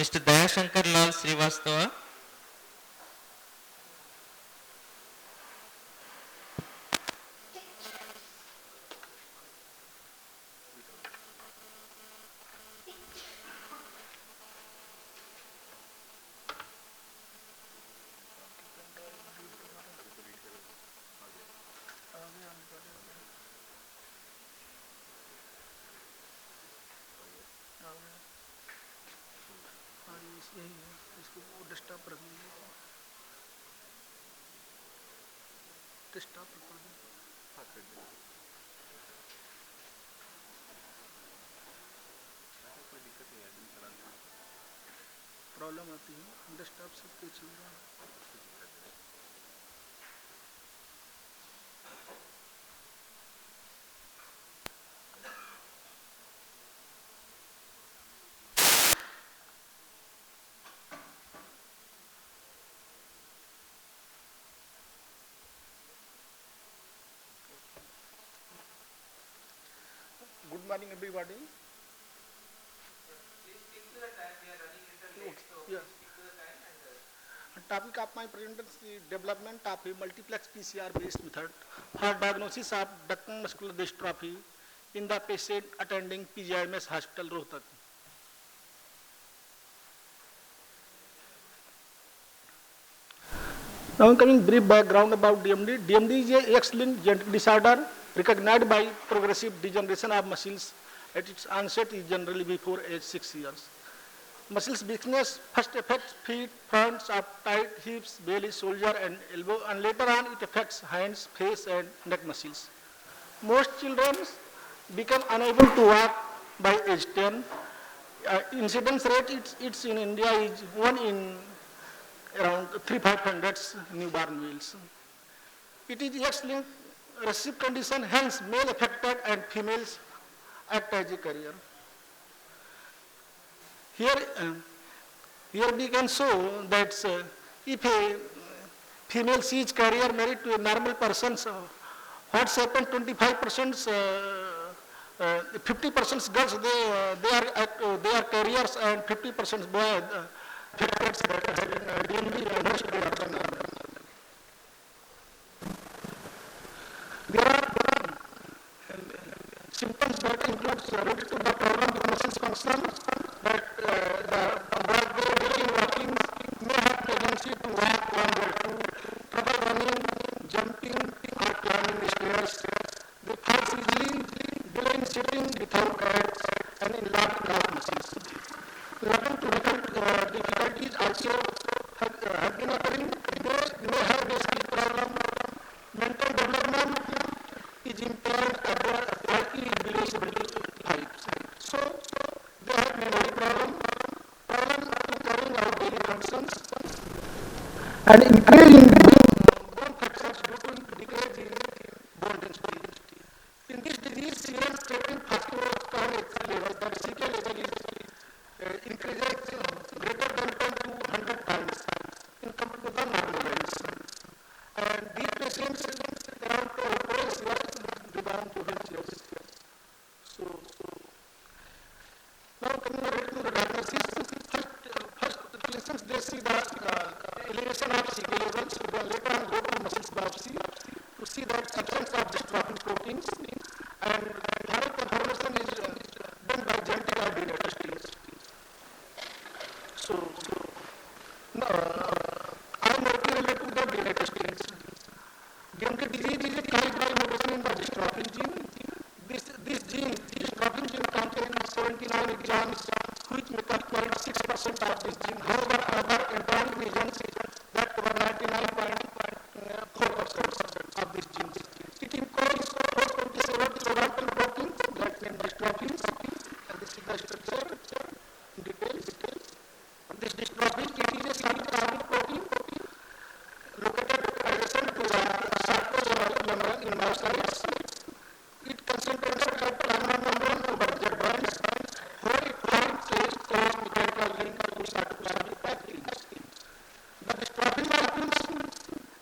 Mr. Dayashankar Lal Srivastava. Problem आती है desktop से कुछ चल रहा है. Good morning, everybody. Yeah. Topic of my presentation is development of a multiplex PCR-based method for diagnosis of ductal muscular dystrophy in the patient attending PGIMS Hospital, Rohtak. Now coming brief background about DMD. DMD is a X-linked genetic disorder recognized by progressive degeneration of muscles. At its onset is generally before age 6 years. Muscles weakness first affects feet, fronts of tight hips, belly, shoulder and elbow, and later on it affects hands, face and neck muscles. Most children become unable to walk by age 10. Incidence rate it's in India is 1 in around 3,500 newborn males. It is X-linked recessive condition, hence male affected and females act as a carrier. Here we can show that if a female sees carrier married to a normal person, what's happened 25%, 50% girls they are carriers and 50% boys affected that are having DMD. There are symptoms that include related to the problem of muscles function, that walking may have tendency to walk on their feet, trouble running, jumping or climbing stairs. They fall easily, delay in sitting without guides and enlarged calf muscles. Learning to difficulties also have been occurring. They may have a sleep problem. Mental development is impaired at the IQ is below 75. So they have memory problem in carrying out daily functions, and increase in bone fractures due to decrease in bone density. In this disease, serum creatine phosphorus level, that CK level is increases greater than 10 to 100 times in compared to the normal levels. And these patients around 4 years rebound to health. So now coming to the diagnosis, first patients they see the elevation of CK levels, then later on go to muscles biopsy to see the absence of dystrophin proteins, and final confirmation is done by genetic or DNA testing. So I am working related to the DNA testing. DMD disease is caused by mutation in the dystrophin gene. This gene, dystrophin gene, contains 79 exons, which make up 0.6% of this gene. However, other embryonic regions that cover 99.4% of this gene. It encodes 427 kilodalton proteins, that name dystrophins, and this is the structure in detail. This dystrophin, it is a cell-carbon protein located adjacent to the sarcolemma membrane in myocytes. It concentrates at plasma membrane over the joints, where it finds a close mechanical link to cytoplasmic proteins. The dystrophin molecules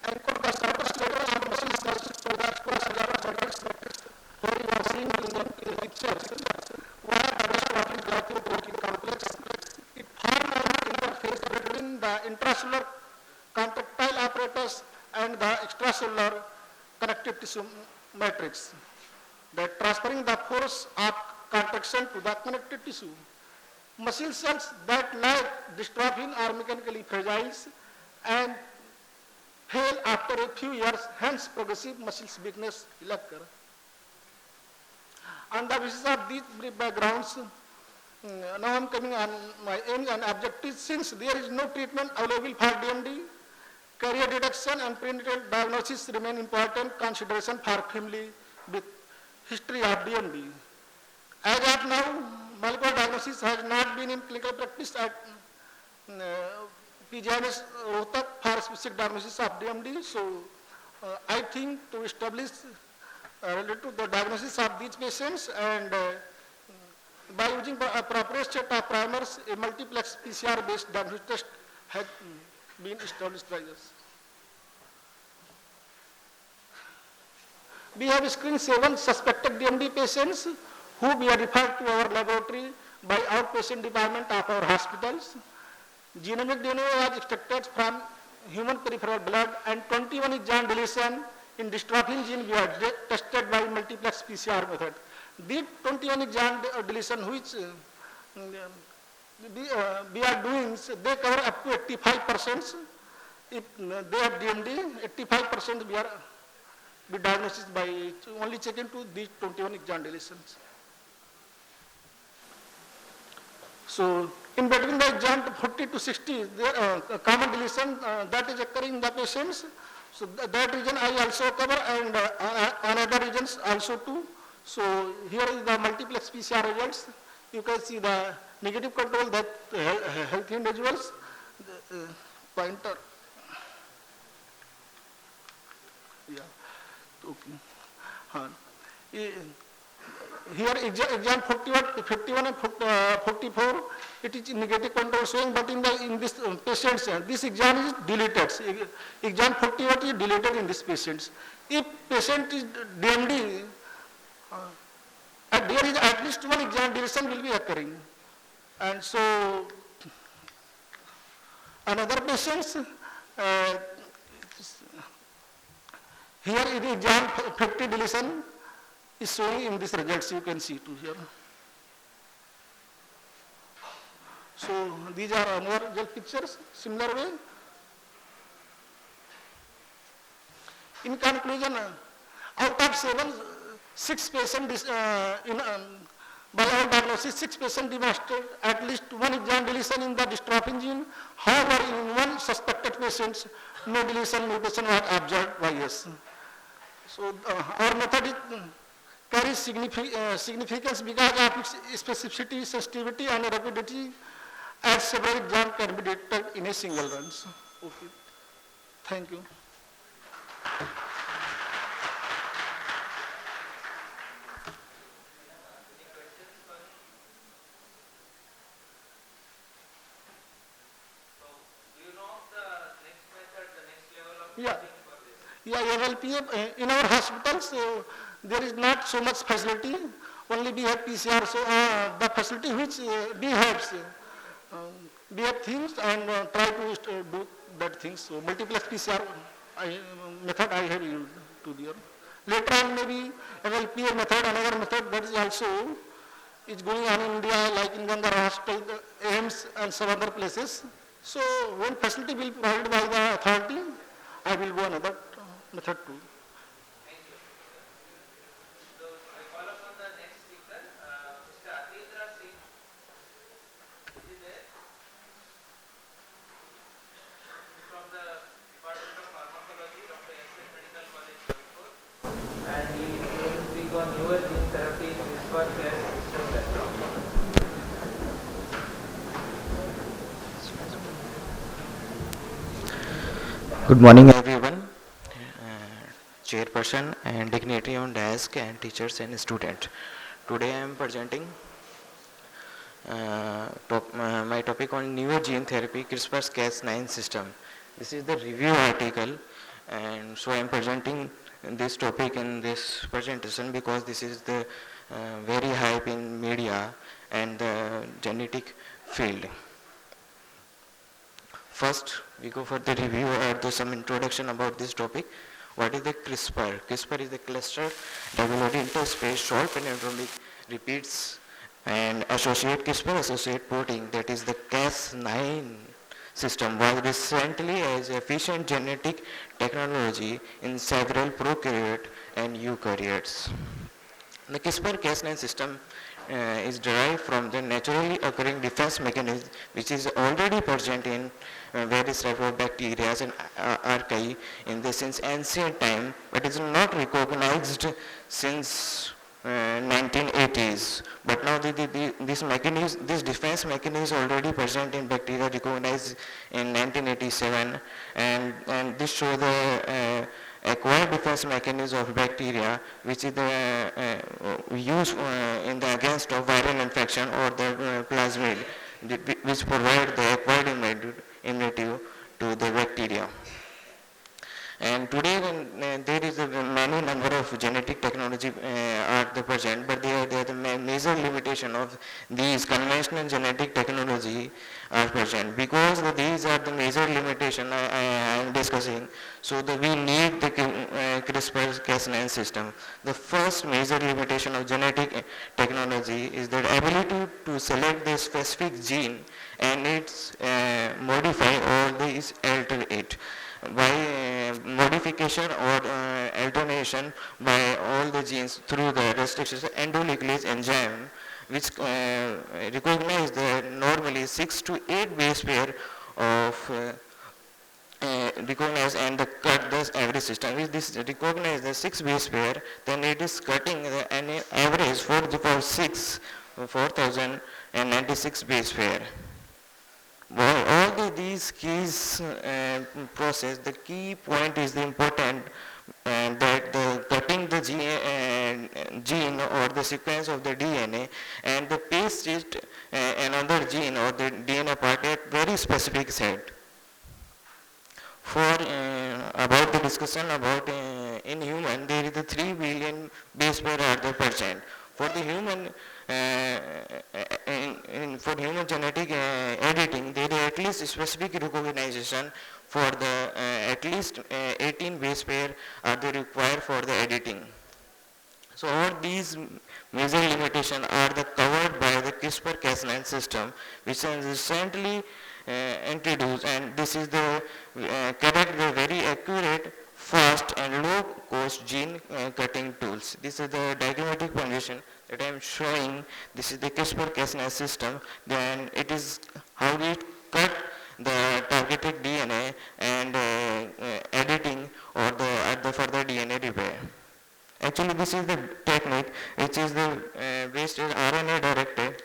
anchor the surface layer of muscles to the square buckets, where you are seeing in the pictures, where the dystrophin glycan protein complex, it forms the intracellular contractile apparatus and the extracellular connective tissue matrix, that transferring the force of contraction to the connective tissue. Muscle cells that lack dystrophin are mechanically fragile and fail after a few years, hence progressive muscle weakness will occur. On the basis of these brief backgrounds, now I am coming on my aim and objectives. Since there is no treatment available for DMD, career detection and prenatal diagnosis remain important consideration for family with history of DMD. As of now, molecular diagnosis has not been in clinical practice at PGIMS Rohtak for specific diagnosis of DMD. So I think to establish related to the diagnosis of these patients and by using a appropriate set of primers, a multiplex PCR-based diagnostic test has been established by us. We have screened 7 suspected DMD patients who we are referred to our laboratory by outpatient department of our hospitals. Genomic DNA was extracted from human peripheral blood and 21 is gene deletion in dystrophin gene we are tested by multiplex PCR method. These 21 gene deletion which we are doing, they cover up to 85%. If they have DMD, 85% we are diagnosis by only checking to these 21 gene deletions. So in between the exam 40 to 60, there common deletion that is occurring in the patients. So that region I also cover and another regions also too. So here is the multiplex PCR results. You can see the negative control that healthy individuals, pointer. Yeah, okay. Here exam 51 and 44, it is negative control showing, but in this patients, this exam is deleted. Exam 41 is deleted in this patients. If patient is DMD, there is at least one exam deletion will be occurring. And so another patients, here is exam 50 deletion is showing in these results, you can see too here. So these are another result pictures, similar way. In conclusion, out of 6 patients by our diagnosis, 6 patients demonstrated at least one exam deletion in the dystrophin gene. However, in one suspected patient, no deletion mutation was observed by us. So our method is carries significance because of its specificity, sensitivity, and rapidity, as several exams can be detected in a single run. Okay. Thank you. Yeah, LPA, in our hospitals, there is not so much facility, only we have PCR, so the facility which we have things and try to do that things. So multiplex PCR method I have used to there. Later on maybe LPA method, another method that is also is going on in India, like in Ganga Hospital, AIMS and some other places. So when facility will be provided by the authority, I will go another method too. Thank you. So I call upon the next speaker, Mr. Atindra Singh. Is he there? From the Department of Pharmacology, Dr. S.N. Medical College, Kanpur. And he is going to speak on newer gene therapy in CRISPR-Cas system background. Good morning, everyone. Chairperson and dignitary on desk and teachers and students. Today I am presenting my topic on newer gene therapy CRISPR-Cas9 system. This is the review article, and so I am presenting this topic in this presentation because this is the very hype in media and the genetic field. First, we go for the review or some introduction about this topic. What is the CRISPR? CRISPR is the cluster double interspace short palindromic repeats and associate CRISPR associate protein, that is the Cas9 system, was recently as efficient genetic technology in several prokaryote and eukaryotes. The CRISPR-Cas9 system is derived from the naturally occurring defense mechanism which is already present in various types of bacteria and archaea in the since ancient time, but is not recognized since 1980s. But now this mechanism, this defense mechanism is already present in bacteria, recognized in 1987, and this show the acquired defense mechanism of bacteria, which is the used in the against of viral infection or the plasmid, which provide the acquired immunity to the bacteria. And today there is a many number of genetic technology are the present, but they are the major limitation of these conventional genetic technology are present, because these are the major limitation I am discussing. So we need the CRISPR-Cas9 system. The first major limitation of genetic technology is the ability to select the specific gene and its modify or this alter it by modification or alternation by all the genes through the restrictions endonuclease enzyme, which recognize the normally 6 to 8 base pair of recognize and the cut the average system. If this recognize the 6 base pair, then it is cutting the average 4 to the power 6 4096 base pair. Well, all these keys process, the key point is the important that the cutting the gene or the sequence of the DNA and the paste it another gene or the DNA part at very specific set. For about the discussion about in human, there is the 3 billion base pair are the percent. For the human for human genetic editing, there is at least specific recognition for the at least 18 base pair are they required for the editing. So all these major limitations are covered by the CRISPR-Cas9 system, which was recently introduced, and this is the correct the very accurate, fast and low cost gene cutting tools. This is the diagrammatic position that I am showing. This is the CRISPR-Cas9 system. Then it is how we cut the targeted DNA and editing or the further DNA repair. Actually, this is the technique which is the based on RNA directed.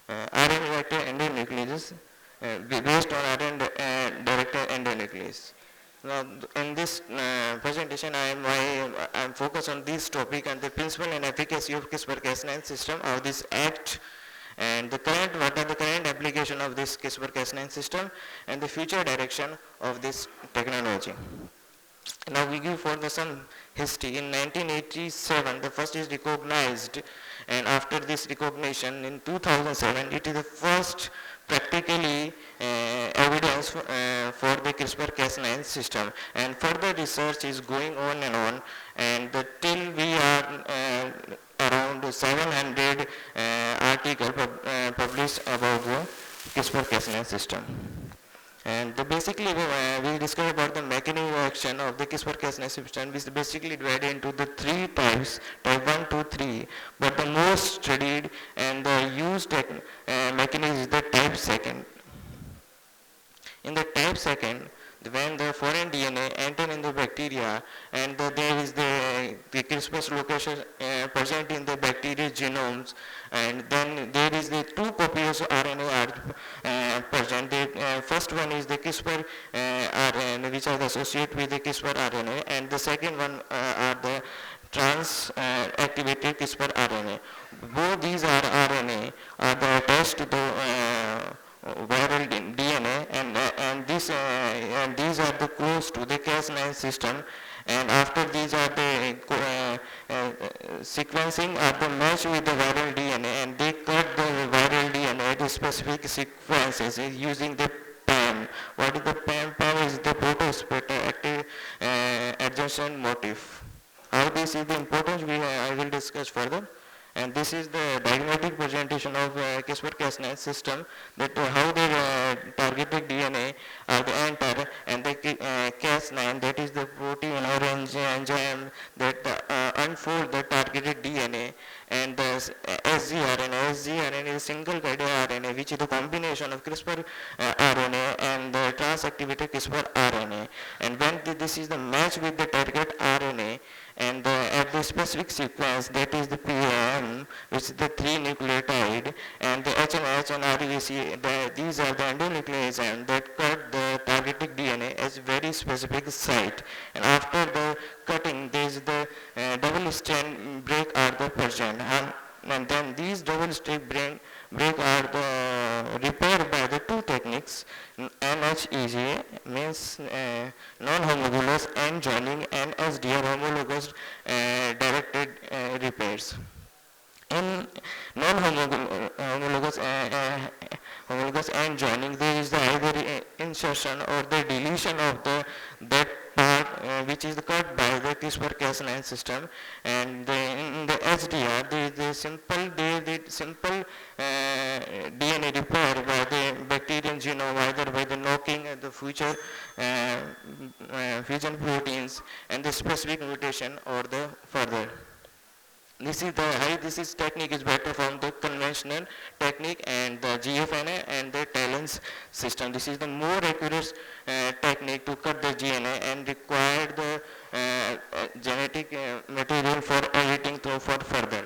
RNA directed endonucleases based on RNA directed endonuclease. Now, in this presentation, I am focused on this topic and the principle and efficacy of CRISPR-Cas9 system, how this act, and what are the current application of this CRISPR-Cas9 system, and the future direction of this technology. Now we give for some history. In 1987, the first is recognized, and after this recognition in 2007, it is the first practically evidence for the CRISPR-Cas9 system, and further research is going on, and till we are around 700 articles published about the CRISPR-Cas9 system. And basically we discovered about the mechanism of action of the CRISPR-Cas9 system, which is basically divided into the 3 types, type 1, 2, 3. But the most studied and the used mechanism is the type 2. In the type 2, when the foreign DNA enter in the bacteria, and there is the CRISPR location present in the bacteria genomes, and then there is the 2 copies of RNA are present. The first one is the CRISPR RNA, which are associated with the CRISPR RNA, and the second one are the trans-activated CRISPR RNA. Both these are RNA are attached to the viral DNA, and these are the close to the Cas9 system, and after these are the sequencing are the match with the viral DNA, and they cut the specific sequences using the PAM. What is the PAM? PAM is the proto-spector active adjacent motif. How this is the importance I will discuss further. And this is the diagnostic presentation of CRISPR-Cas9 system, that how the targeted DNA are the enter, and the Cas9, that is the protein or enzyme that unfold the targeted DNA, and the sgRNA. sgRNA is single guided RNA, which is the combination of CRISPR RNA and the transactivated CRISPR RNA. And when this is the match with the target RNA, and at the specific sequence, that is the PAM, which is the 3 nucleotide, and the HMH and REC, these are the endonucleotides that cut the targeted DNA as very specific site. And after the cutting, there is the double strand break are the present. And then these double strand break are the repaired by the two techniques. NHEG means non-homologous end joining, and SDR homologous directed repairs. In non-homologous homologous end joining, there is the either insertion or the deletion of that part which is cut by the CRISPR-Cas9 system. And in the SDR, there is the simple DNA repair by the bacterial genome, either by the knocking at the future fusion proteins and the specific mutation or the further. This is the this technique is better from the conventional technique and the GFNA and the Talon's system. This is the more accurate technique to cut the DNA and require the genetic material for editing for further.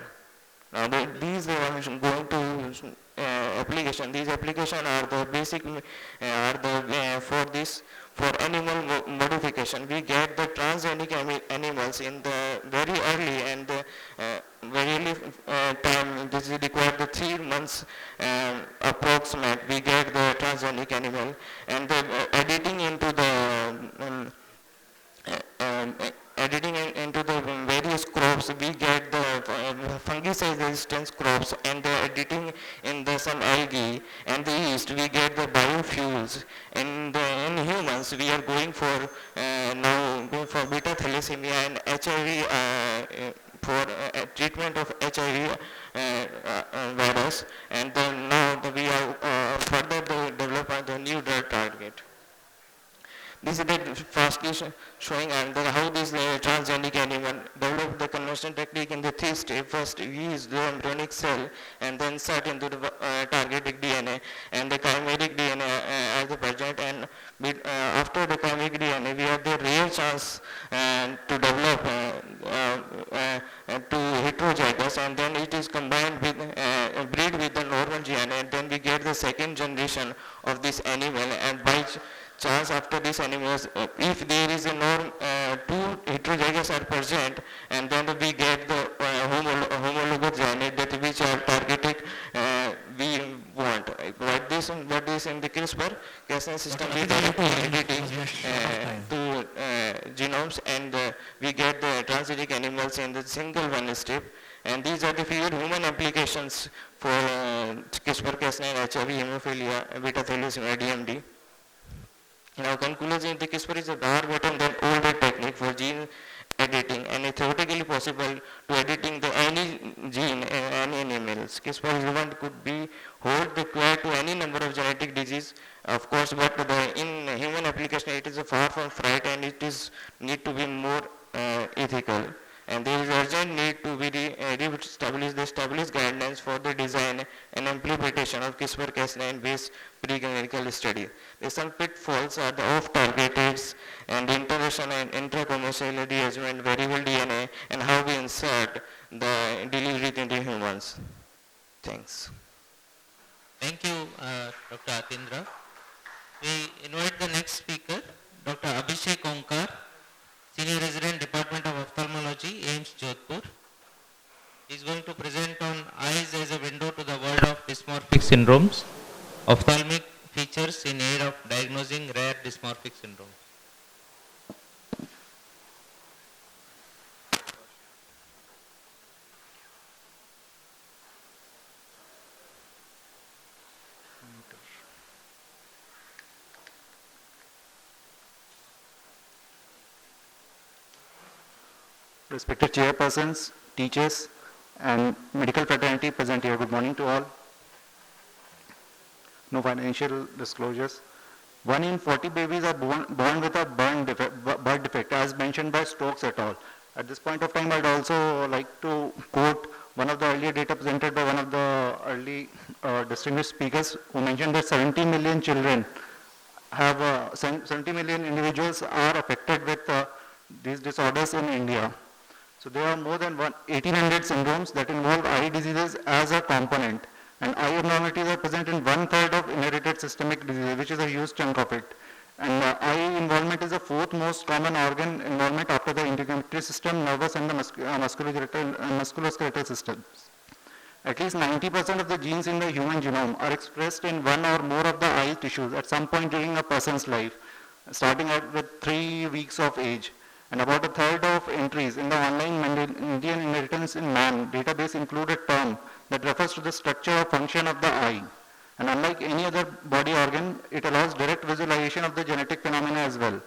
Now these I'm going to application. These application are the basic are the for this for animal modification. We get the transgenic animals in the very early and very early time. This is required the 3 months approximate. We get the transgenic animal, and the editing into the editing into the various crops, we get the fungicide resistance crops, and the editing in the some algae and the yeast, we get the biofuels. And in humans, we are going for now going for beta thalassemia and HIV for treatment of HIV virus, and then now we are further develop the new drug target. This is the fastly showing how this transgenic animal develop the conventional technique in the 3 steps. First, we use the embryonic cell and then insert into the targeted DNA and the chimeric DNA as the present. And after the chimeric DNA, we have the rare chance to develop to heterozygous, and then it is combined with breed with the normal DNA, and then we get the second generation of this animal. And by chance after this animals, if there is a norm, 2 heterozygous are present, and then we get the homologous DNA that which are targeted we want. But this in the CRISPR-Cas9 system we directly editing to genomes, and we get the transgenic animals in the single one step. And these are the few human applications for CRISPR-Cas9, HIV, hemophilia, beta thalassemia, DMD. Now, conclusion, the CRISPR is a far better than older technique for gene editing, and it's theoretically possible to editing the any gene in any animals. CRISPR is one could be hold the cure to any number of genetic disease, of course, but in human application it is a far from right, and it is need to be more ethical. And there is urgent need to be re-establish the established guidelines for the design and implementation of CRISPR-Cas9 based preclinical study. The some pitfalls are the off-targeted and interaction and intracromossomal rearrangement variable DNA, and how we insert the delivery into humans. Thanks. Thank you, Dr. Atindra. We invite the next speaker, Dr. Abhishek Onkar, Senior Resident, Department of Ophthalmology, AIMS Jodhpur. He is going to present on eyes as a window to the world of dysmorphic syndromes, ophthalmic features in aid of diagnosing rare dysmorphic syndromes. Respected chairpersons, teachers, and medical fraternity present here, good morning to all. No financial disclosures. 1 in 40 babies are born with a birth defect, as mentioned by Stokes et al. At this point of time, I'd also like to quote one of the earlier data presented by one of the early distinguished speakers who mentioned that 70 million children have 70 million individuals are affected with these disorders in India. So there are more than 1,800 syndromes that involve eye diseases as a component. And eye abnormalities are present in 1/3 of inherited systemic diseases, which is a huge chunk of it. And eye involvement is the fourth most common organ involvement after the integumentary system, nervous, and the musculoskeletal systems. At least 90% of the genes in the human genome are expressed in one or more of the eye tissues at some point during a person's life, starting with 3 weeks of age. And about a third of entries in the online Indian inheritance in man database include a term that refers to the structure or function of the eye. And unlike any other body organ, it allows direct visualization of the genetic phenomena as well.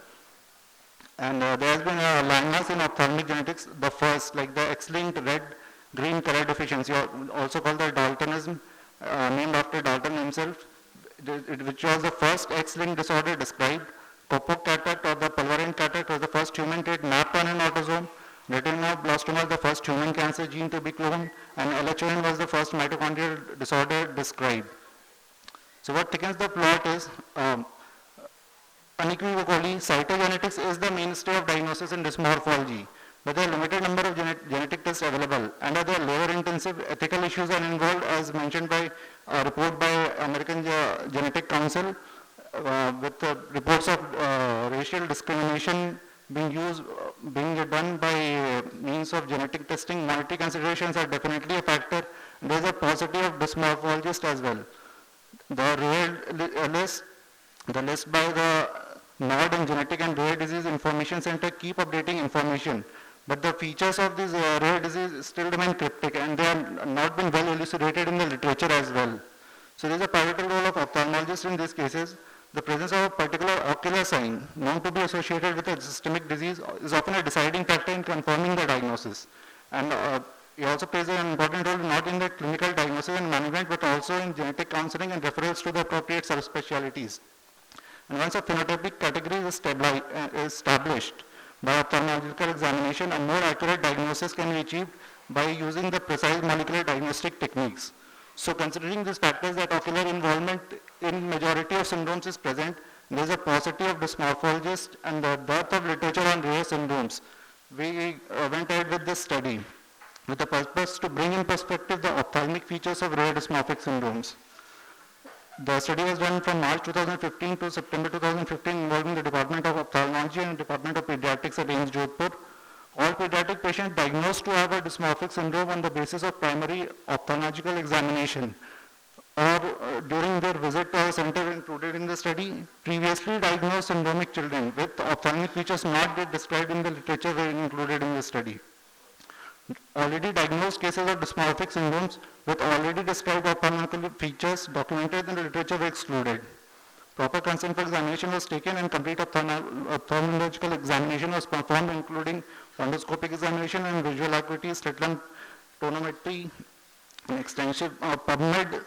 And there has been a landmass in ophthalmic genetics, the first, like the X-linked red-green color deficiency, also called the Daltonism, named after Dalton himself, which was the first X-linked disorder described. Popoc cataract or the pulverine cataract was the first human trait mapped on an autosome. Retinoblastoma was the first human cancer gene to be cloned, and LHON was the first mitochondrial disorder described. So what thickens the plot is, unequivocally, cytogenetics is the mainstay of diagnosis in dysmorphology, but there are limited number of genetic tests available, and other labor intensive ethical issues are involved, as mentioned by a report by American Genetic Council, with reports of racial discrimination being done by means of genetic testing. Monetary considerations are definitely a factor. There is a paucity of dysmorphologists as well. The list by the NORD and Genetic and Rare Disease Information Center keep updating information, but the features of this rare disease still remain cryptic, and they have not been well elucidated in the literature as well. So there is a pivotal role of ophthalmologists in these cases. The presence of a particular ocular sign known to be associated with a systemic disease is often a deciding factor in confirming the diagnosis. And it also plays an important role not in the clinical diagnosis and management, but also in genetic counseling and referrals to the appropriate subspecialties. And once a phenotypic category is established by ophthalmological examination, a more accurate diagnosis can be achieved by using the precise molecular diagnostic techniques. So considering these factors that ocular involvement in majority of syndromes is present, there is a paucity of dysmorphologists and the dearth of literature on rare syndromes. We went ahead with this study with the purpose to bring in perspective the ophthalmic features of rare dysmorphic syndromes. The study was done from March 2015 to September 2015 involving the Department of Ophthalmology and Department of Pediatrics at AIIMS Jodhpur. All pediatric patients diagnosed to have a dysmorphic syndrome on the basis of primary ophthalmological examination or during their visit to our center included in the study, previously diagnosed syndromic children with ophthalmic features not yet described in the literature were included in the study. Already diagnosed cases of dysmorphic syndromes with already described ophthalmic features documented in the literature were excluded. Proper consent for examination was taken and complete ophthalmological examination was performed, including endoscopic examination and visual acuity, slit lamp tonometry, and extensive PubMed,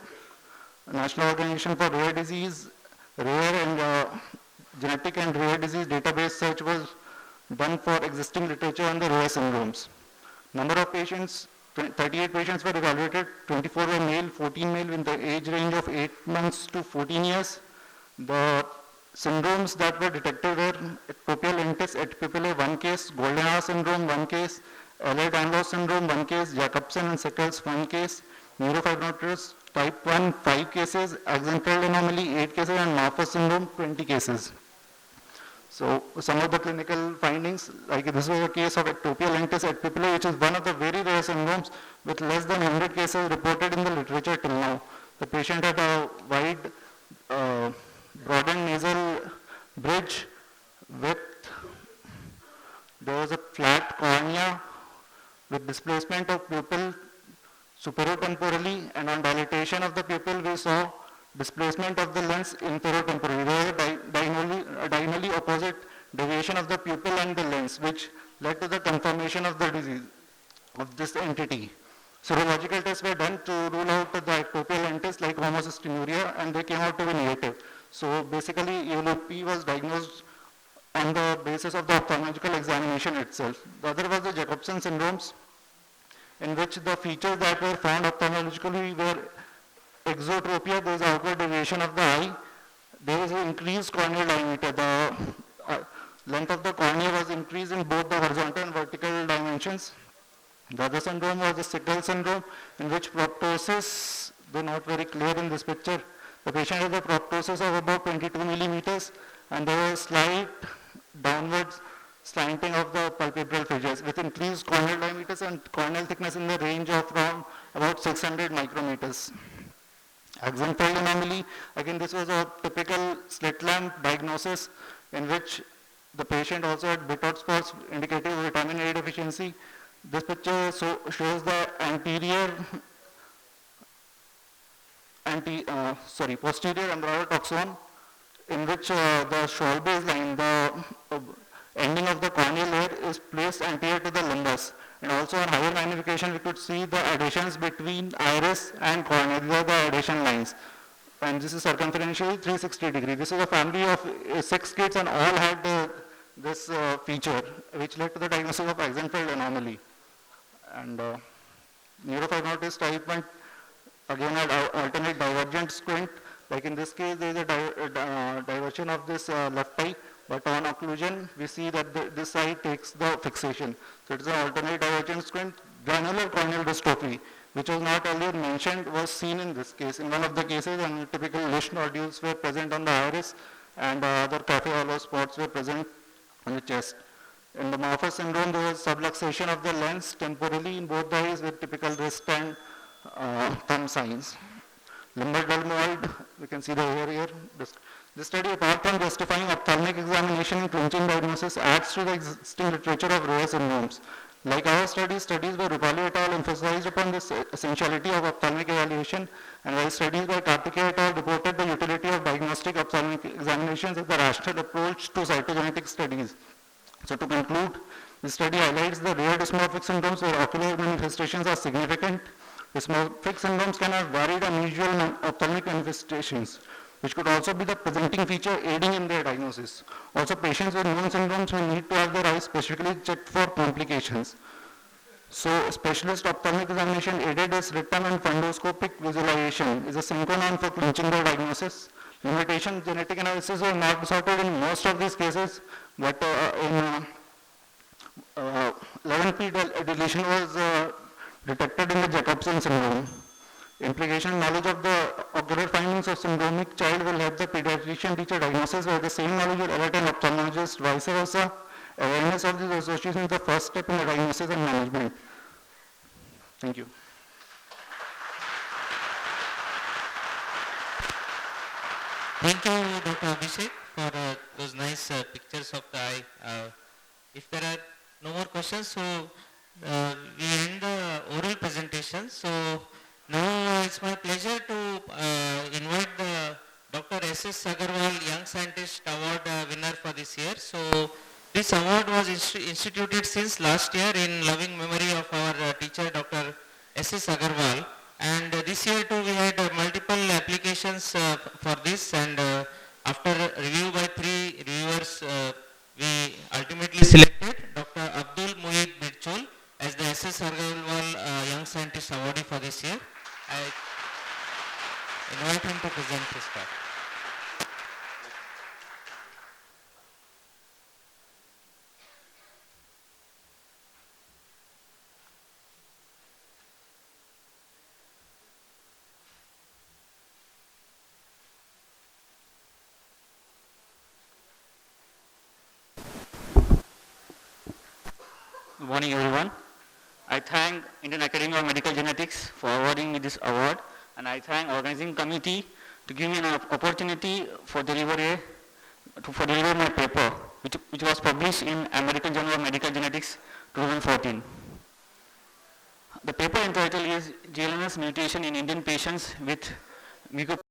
National Organization for Rare Disease, Rare and Genetic and Rare Disease database search was done for existing literature on the rare syndromes. Number of patients, 38 patients were evaluated, 24 were male, 14 male in the age range of 8 months to 14 years. The syndromes that were detected were ectopial lentis et pupillae 1 case, golden hour syndrome 1 case, Ehlers-Danlos syndrome 1 case, Jacobson and Seckels 1 case, neurofibromatosis type 1 5 cases, Axenfeld anomaly 8 cases, and Marfan syndrome 20 cases. So some of the clinical findings, like this was a case of ectopial lentis et pupillae, which is one of the very rare syndromes with less than 100 cases reported in the literature till now. The patient had a wide broadened nasal bridge with, there was a flat cornea with displacement of pupil superotemporally, and on dilatation of the pupil we saw displacement of the lens inferotemporally. There was a diagonally opposite deviation of the pupil and the lens, which led to the confirmation of the disease of this entity. Serological tests were done to rule out the ectopial entities like homocystinuria, and they came out to be negative. So basically, ELOP was diagnosed on the basis of the ophthalmological examination itself. The other was the Jacobson syndromes, in which the features that were found ophthalmologically were exotropia, there is outward deviation of the eye, there is an increased corneal diameter. The length of the cornea was increased in both the horizontal and vertical dimensions. The other syndrome was the sickle syndrome, in which proptosis, though not very clear in this picture, the patient had a proptosis of about 22 millimeters, and there was slight downwards slanting of the palpebral fissures with increased corneal diameters and corneal thickness in the range of around about 600 micrometers. Axenfeld anomaly, again this was a typical slit lamp diagnosis in which the patient also had bitot spots indicating vitamin A deficiency. This picture shows the posterior embryolotoxon, in which the Schwalbe's line, the ending of the corneal layer, is placed anterior to the limbus. And also on higher magnification, we could see the adhesions between iris and cornea. These are the adhesion lines. And this is circumferentially 360 degree. This is a family of 6 kids, and all had this feature, which led to the diagnosis of Axenfeld anomaly. And neurofibrinosis type 1 again had alternate divergent squint. Like in this case, there is a diversion of this left eye, but on occlusion, we see that this eye takes the fixation. So it is an alternate divergent squint. Granular corneal dystrophy, which was not earlier mentioned, was seen in this case. In one of the cases, and typical Lish nodules were present on the iris, and other cafe hollow spots were present on the chest. In the Morpher syndrome, there was subluxation of the lens temporally in both the eyes with typical wrist and thumb signs. Limbar delmoid, we can see the hair here. This study, apart from justifying ophthalmic examination and clinching diagnosis, adds to the existing literature of rare syndromes. Like our studies by Rupali et al. Emphasized upon this essentiality of ophthalmic evaluation, and while studies by Karthikeya et al. Reported the utility of diagnostic ophthalmic examinations as the rational approach to cytogenetic studies. So to conclude, this study highlights the rare dysmorphic syndromes where ocular manifestations are significant. Dysmorphic syndromes can have varied unusual ophthalmic manifestations, which could also be the presenting feature aiding in their diagnosis. Also, patients with known syndromes will need to have their eyes specifically checked for complications. So, specialist ophthalmic examination aided as written and fundoscopic visualization is a synchronon for clinching the diagnosis. Limitation genetic analysis were not sorted in most of these cases, but in 11p deletion was detected in the Jacobson syndrome. Implication knowledge of the ocular findings of syndromic child will help the pediatrician teach a diagnosis, where the same knowledge will alert an ophthalmologist, vice versa. Awareness of these associations is the first step in the diagnosis and management. Thank you. Thank you, Dr. Abhishek, for those nice pictures of the eye. If there are no more questions, so we end the oral presentation. So now it's my pleasure to invite the Dr. S.S. Agarwal Young Scientist Award winner for this year. So this award was instituted since last year in loving memory of our teacher Dr. S.S. Agarwal. And this year too we had multiple applications for this, and after review by 3 reviewers, we ultimately selected Dr. Abdul Muhid Birchol as the S.S. Agarwal Young Scientist Awardee for this year. I invite him to present his talk. Good morning, everyone. I thank Indian Academy of Medical Genetics for awarding me this award, and I thank organizing committee to give me an opportunity for delivering my paper, which was published in American Journal of Medical Genetics 2014. The paper entitled is GLNS mutation in Indian patients with